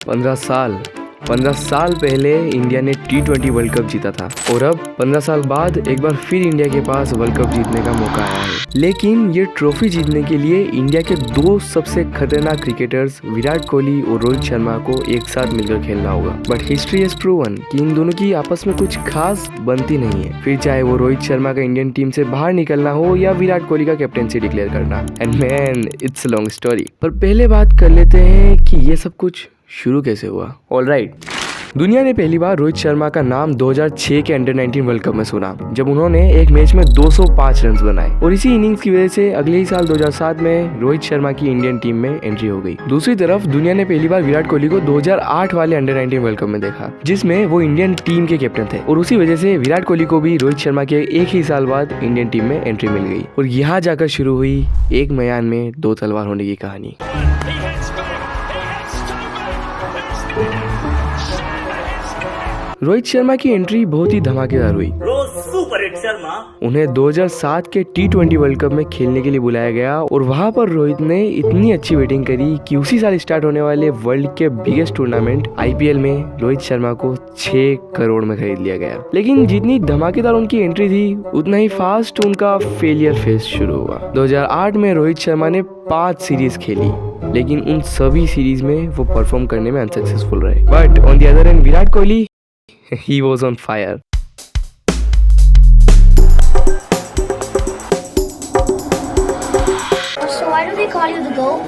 15 साल पहले इंडिया ने T20 वर्ल्ड कप जीता था और अब 15 साल बाद एक बार फिर इंडिया के पास वर्ल्ड कप जीतने का मौका आया है। लेकिन ये ट्रॉफी जीतने के लिए इंडिया के दो सबसे खतरनाक क्रिकेटर्स विराट कोहली और रोहित शर्मा को एक साथ मिलकर खेलना होगा। बट हिस्ट्री हैज प्रूवन कि इन दोनों की आपस में कुछ खास बनती नहीं है, फिर चाहे वो रोहित शर्मा का इंडियन टीम से बाहर निकलना हो या विराट कोहली का कैप्टेंसी डिक्लेयर करना। And man, it's a long story. पर पहले बात कर लेते हैं कि ये सब कुछ शुरू कैसे हुआ। ऑलराइट, दुनिया ने पहली बार रोहित शर्मा का नाम 2006 के अंडर 19 वर्ल्ड कप में सुना, जब उन्होंने एक मैच में 205 रन बनाए और इसी इनिंग्स की वजह से अगले ही साल 2007 में रोहित शर्मा की इंडियन टीम में एंट्री हो गई। दूसरी तरफ दुनिया ने पहली बार विराट कोहली को 2008 वाले अंडर 19 वर्ल्ड कप में देखा, जिसमें वो इंडियन टीम के कैप्टन थे और उसी वजह से विराट कोहली को भी रोहित शर्मा के एक ही साल बाद इंडियन टीम में एंट्री मिल गई और यहाँ जाकर शुरू हुई एक मैदान में दो तलवार होने की कहानी। रोहित शर्मा की एंट्री बहुत ही धमाकेदार हुई। उन्हें 2007 के T20 वर्ल्ड कप में खेलने के लिए बुलाया गया और वहां पर रोहित ने इतनी अच्छी बैटिंग करी कि उसी साल स्टार्ट होने वाले वर्ल्ड के बिगेस्ट टूर्नामेंट IPL में रोहित शर्मा को 6 करोड़ में खरीद लिया गया। लेकिन जितनी धमाकेदार उनकी एंट्री थी, उतना ही फास्ट उनका फेलियर फेज शुरू हुआ। 2008 में रोहित शर्मा ने 5 सीरीज खेली, लेकिन उन सभी सीरीज में वो परफॉर्म करने में अनसक्सेसफुल रहे। But on the other end Virat Kohli, he was on fire. So why do they call you the GOAT?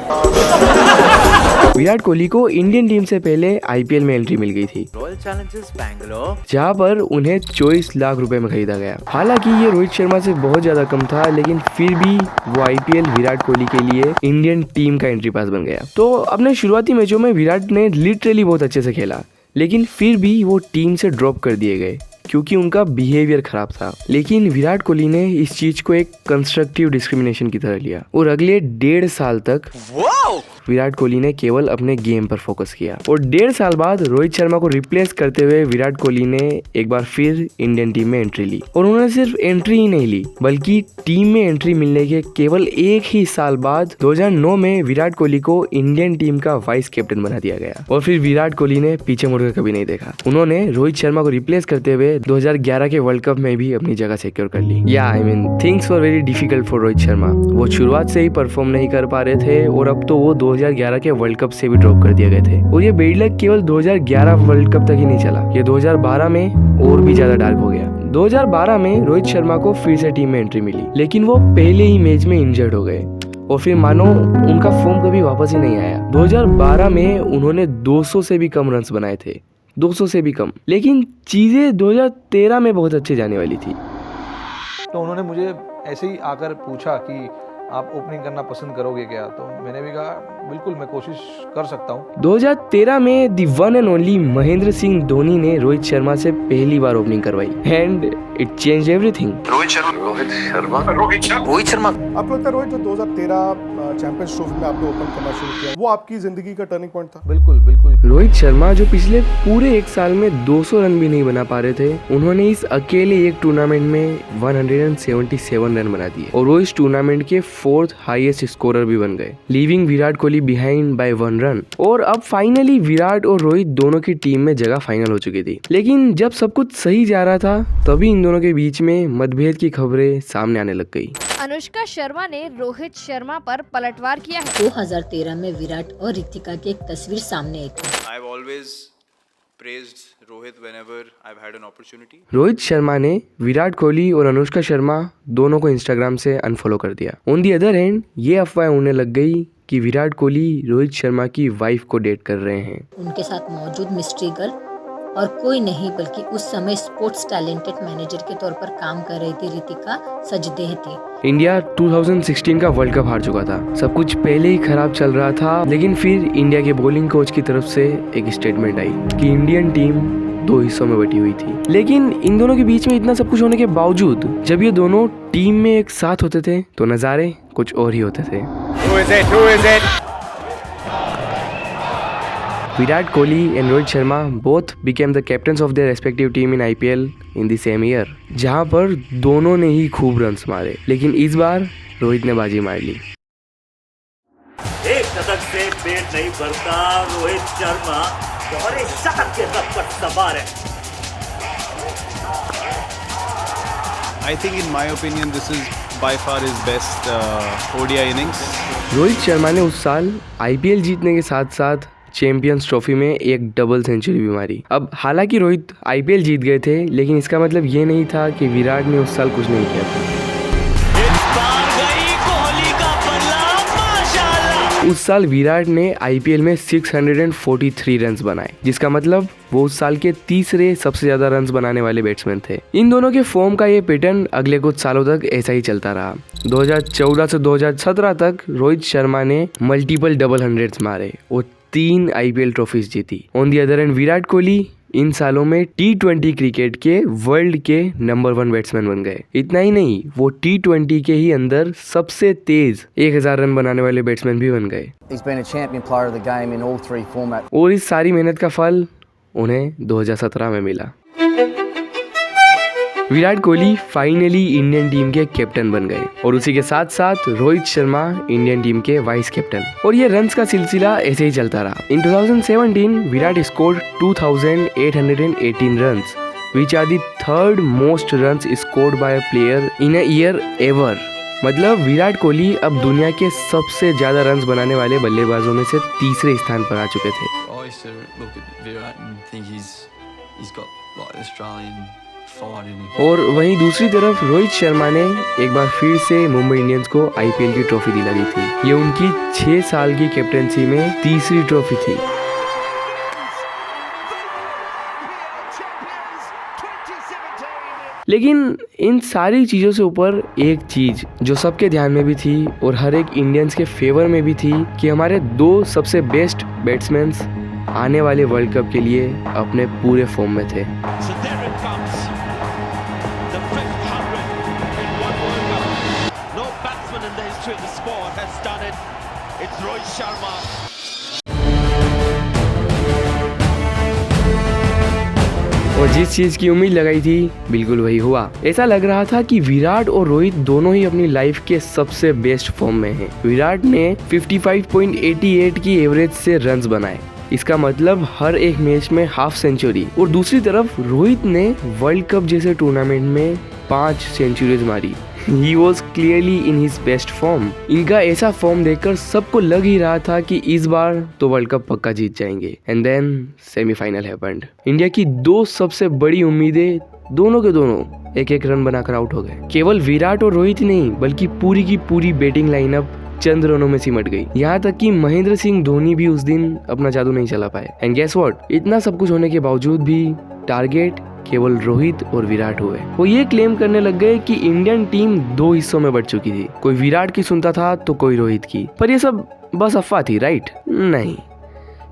Virat Kohli को इंडियन टीम से पहले IPL में एंट्री मिल गई थी, रॉयल चैलेंजर्स बैंगलोर, जहां पर उन्हें 24 लाख रुपए में खरीदा गया। हालांकि ये रोहित शर्मा से बहुत ज्यादा कम था, लेकिन फिर भी वो IPL विराट कोहली के लिए इंडियन टीम का एंट्री पास बन गया। तो अपने शुरुआती मैचों में विराट ने लिटरली बहुत अच्छे से खेला, लेकिन फिर भी वो टीम से ड्रॉप कर दिए गए क्योंकि उनका बिहेवियर खराब था। लेकिन विराट कोहली ने इस चीज को एक कंस्ट्रक्टिव डिस्क्रिमिनेशन की तरह लिया और अगले 1.5 साल तक विराट कोहली ने केवल अपने गेम पर फोकस किया और 1.5 साल बाद रोहित शर्मा को रिप्लेस करते हुए विराट कोहली ने एक बार फिर इंडियन टीम में एंट्री ली। और उन्होंने सिर्फ एंट्री ही नहीं ली, बल्कि टीम में एंट्री मिलने के केवल एक ही साल बाद 2009 में विराट कोहली को इंडियन टीम का वाइस कैप्टन बना दिया गया। और फिर विराट कोहली ने पीछे मुड़कर कभी नहीं देखा। उन्होंने रोहित शर्मा को रिप्लेस करते हुए 2011 के वर्ल्ड कप में भी अपनी जगह सिक्योर कर ली। या I mean things were very difficult for Rohit Sharma. वो शुरुआत से ही परफॉर्म नहीं कर पा रहे थे और अब तो वो 2011 के वर्ल्ड कप से भी ड्रॉप कर दिए गए थे। और ये बैड लक केवल 2011 वर्ल्ड कप तक ही नहीं चला, ये 2012 में और भी ज्यादा डार्क हो गया। 2012 में रोहित शर्मा को फिर से टीम में एंट्री मिली, लेकिन वो पहले ही मैच में इंजर्ड हो गए और फिर मानो उनका फॉर्म कभी वापस ही नहीं आया। 2012 में उन्होंने 200 से भी कम रन्स बनाए थे, 200 से भी कम। लेकिन चीजें 2013 में बहुत अच्छी जाने वाली थी। तो उन्होंने मुझे ऐसे ही आकर पूछा कि आप ओपनिंग करना पसंद करोगे क्या, तो मैंने भी कहा बिल्कुल मैं कोशिश कर सकता हूँ। 2013 में the one and only Mahendra Singh Dhoni ने रोहित शर्मा से पहली बार ओपनिंग करवाई and it change everything. Rohit Sharma आपको लगता है रोहित, जो 2013 चैंपियंस ट्रॉफी में आपने ओपन करना शुरू किया, वो आपकी जिंदगी का टर्निंग पॉइंट था? बिल्कुल बिल्कुल। रोहित शर्मा जो पिछले पूरे एक साल में 200 रन भी नहीं बना पा रहे थे, उन्होंने इस अकेले एक टूर्नामेंट में 177 रन बना दिए और वो इस टूर्नामेंट के 4th हाईएस्ट स्कोरर भी बन गए, leaving Virat Kohli behind by 1 run. और अब फाइनली विराट और रोहित दोनों की टीम में जगह फाइनल हो चुकी थी। लेकिन जब सब कुछ सही जा रहा था, तभी इन दोनों के बीच में मतभेद की खबरें सामने आने लग गई। अनुष्का शर्मा ने रोहित शर्मा पर पलटवार किया है। 2013 में विराट और रितिका की एक तस्वीर सामने आई थी। I've always praised Rohit whenever I've had an opportunity. Rohit Sharma ने विराट कोहली और अनुष्का शर्मा दोनों को इंस्टाग्राम से अनफॉलो कर दिया। ऑन दी अदर हैंड, ये अफवाह उन्हें लग गई कि विराट कोहली रोहित शर्मा की वाइफ को डेट कर रहे हैं। उनके साथ मौजूद मिस्ट्री गर्ल और कोई नहीं बल्कि उस समय स्पोर्ट्स टैलेंटेड मैनेजर के तौर पर काम कर रही थी रितिका सचदेह थी। इंडिया 2016 का वर्ल्ड कप हार चुका था, सब कुछ पहले ही खराब चल रहा था। लेकिन फिर इंडिया के बॉलिंग कोच की तरफ से एक स्टेटमेंट आई कि इंडियन टीम 2 हिस्सों में बटी हुई थी। लेकिन इन दोनों के बीच में इतना सब कुछ होने के बावजूद जब ये दोनों टीम में एक साथ होते थे तो नजारे कुछ और ही होते थे। Virat Kohli and Rohit Sharma both became the captains of their respective team in IPL in the same year, जहां पर दोनों ने ही खूब रन्स मारे, लेकिन इस बार रोहित ने बाजी मार ली। एक शतक से पेट नहीं भरता। रोहित शर्मा दोहरे शतक के रथ पर सवार है। I think in my opinion this is by far his best ODI innings. Rohit Sharma ने उस साल आईपीएल जीतने के साथ साथ चैंपियंस ट्रॉफी में एक डबल सेंचुरी भी मारी। अब हालांकि रोहित आईपीएल जीत गए थे, लेकिन इसका मतलब ये नहीं था कि विराट ने उस साल कुछ नहीं किया था। उस साल विराट ने आईपीएल में 643 रन्स बनाए, जिसका मतलब वो उस साल के तीसरे सबसे ज्यादा रन्स बनाने वाले बैट्समैन थे। इन दोनों के फॉर्म का ये पैटर्न अगले कुछ सालों तक ऐसा ही चलता रहा। 2014 से 2017 तक रोहित शर्मा ने मल्टीपल डबल हंड्रेड्स मारे और 3 आईपीएल ट्रॉफीज जीती। On the other end Virat Kohli इन सालों में T20 क्रिकेट के वर्ल्ड के नंबर 1 बैट्समैन बन गए। इतना ही नहीं, वो T20 के ही अंदर सबसे तेज 1000 रन बनाने वाले बैट्समैन भी बन गए। और इस सारी मेहनत का फल उन्हें 2017 में मिला। Virat Kohli finally Indian team के कैप्टन बन गए और उसी के साथ साथ रोहित शर्मा इंडियन टीम के वाइस कैप्टन। और ये रन्स का सिलसिला ऐसे ही चलता रहा। इन 2017 Virat scored 2818 runs, which are the third most runs scored by a player in a year ever। मतलब विराट कोहली अब दुनिया के सबसे ज्यादा रन्स बनाने वाले बल्लेबाजों में से तीसरे स्थान पर आ चुके थे। और वहीं दूसरी तरफ रोहित शर्मा ने एक बार फिर से मुंबई इंडियंस को आईपीएल की ट्रॉफी दिला दी थी। ये उनकी 6 साल की कैप्टनसी में तीसरी ट्रॉफी थी। लेकिन इन सारी चीज़ों से ऊपर एक चीज जो सबके ध्यान में भी थी और हर एक इंडियंस के फेवर में भी थी कि हमारे 2 सबसे बेस्ट बैट्समैन आने वाले वर्ल्ड कप के लिए अपने पूरे फॉर्म में थे। और जिस चीज की उम्मीद लगाई थी बिल्कुल वही हुआ। ऐसा लग रहा था कि विराट और रोहित दोनों ही अपनी लाइफ के सबसे बेस्ट फॉर्म में हैं। विराट ने 55.88 की एवरेज से रन्स बनाए, इसका मतलब हर एक मैच में हाफ सेंचुरी। और दूसरी तरफ रोहित ने वर्ल्ड कप जैसे टूर्नामेंट में 5 सेंचुरीज मारी। He was clearly in his best form। इनका ऐसा फॉर्म देखकर सबको लग ही रहा था कि इस बार तो वर्ल्ड कप पक्का जीत जाएंगे। And then semifinal happened. India की 2 सबसे बड़ी उम्मीदें दोनों के दोनों एक रन बनाकर आउट हो गए। केवल विराट और रोहित नहीं बल्कि पूरी की पूरी बैटिंग लाइनअप चंद रनों में सिमट गई। यहाँ तक कि महेंद्र सिंह धोनी भी उस दिन अपना जादू नहीं चला पाए। एंड गेस व्हाट, इतना सब कुछ होने के बावजूद भी टारगेट केवल रोहित और विराट हुए। वो ये क्लेम करने लग गए कि इंडियन टीम 2 हिस्सों में बट चुकी थी, कोई विराट की सुनता था तो कोई रोहित की। पर ये सब बस अफवाह थी, राइट? नहीं,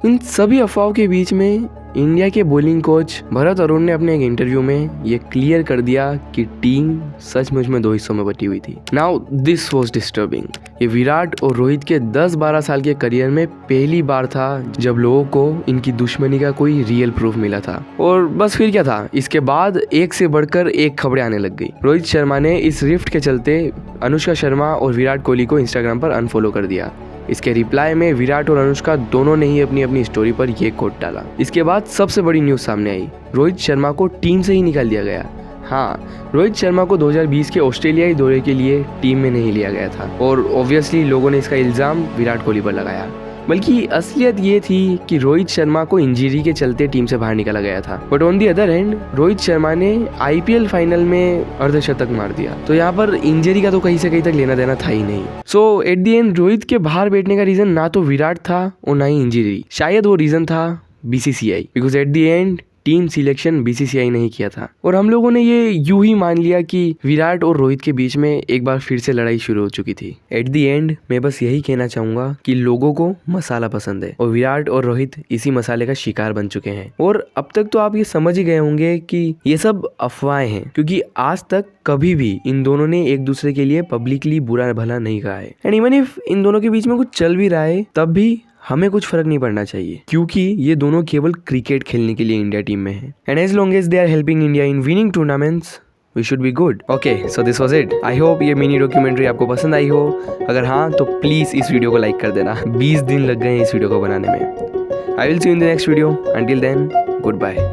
इन सभी अफवाहों के बीच में इंडिया के बॉलिंग कोच भरत अरुण ने अपने एक इंटरव्यू में ये क्लियर कर दिया कि टीम सचमुच में 2 हिस्सों में बटी हुई थी। Now this was disturbing. ये विराट और रोहित के 10-12 साल के करियर में पहली बार था जब लोगों को इनकी दुश्मनी का कोई रियल प्रूफ मिला था। और बस फिर क्या था, इसके बाद एक से बढ़कर एक खबरें आने लग गई। रोहित शर्मा ने इस रिफ्ट के चलते अनुष्का शर्मा और विराट कोहली को इंस्टाग्राम पर अनफॉलो कर दिया। इसके रिप्लाई में विराट और अनुष्का दोनों ने ही अपनी अपनी स्टोरी पर ये कोट डाला। इसके बाद सबसे बड़ी न्यूज़ सामने आई, रोहित शर्मा को टीम से ही निकाल दिया गया। हाँ, रोहित शर्मा को 2020 के ऑस्ट्रेलियाई दौरे के लिए टीम में नहीं लिया गया था और ऑब्वियसली लोगों ने इसका इल्ज़ाम विराट कोहली पर लगाया। बल्कि असलियत ये थी कि रोहित शर्मा को इंजरी के चलते टीम से बाहर निकाला गया था। But on the other hand Rohit Sharma ने आईपीएल फाइनल में अर्धशतक मार दिया, तो यहाँ पर इंजरी का तो कहीं से कहीं तक लेना देना था ही नहीं। सो एट दी एंड रोहित के बाहर बैठने का रीजन ना तो विराट था और ना ही इंजरी। शायद वो रीजन था BCCI, because at the and team selection BCCI नहीं किया था। और हम लोगों ने ये यूं ही मान लिया कि विराट और रोहित के बीच में एक बार फिर से लड़ाई शुरू हो चुकी थी। एट दी एंड मैं बस यही कहना चाहूंगा कि लोगों को मसाला पसंद है और विराट और रोहित इसी मसाले का शिकार बन चुके हैं। और अब तक तो आप ये समझ ही गए होंगे कि ये सब अफवाहें हैं, क्योंकि आज तक कभी भी इन दोनों ने एक दूसरे के लिए पब्लिकली बुरा भला नहीं कहा है। एंड इवन इफ इन दोनों के बीच में कुछ चल भी रहा है तब भी हमें कुछ फर्क नहीं पड़ना चाहिए, क्योंकि ये दोनों केवल क्रिकेट खेलने के लिए इंडिया टीम में हैं। And as long as they are helping India in winning tournaments, we should be good. Okay, so this was it. I hope ये मिनी डॉक्यूमेंट्री आपको पसंद आई हो। अगर हाँ तो प्लीज़ इस वीडियो को लाइक कर देना। 20 दिन लग गए इस वीडियो को बनाने में। I will see you in the next video. Until then, good bye.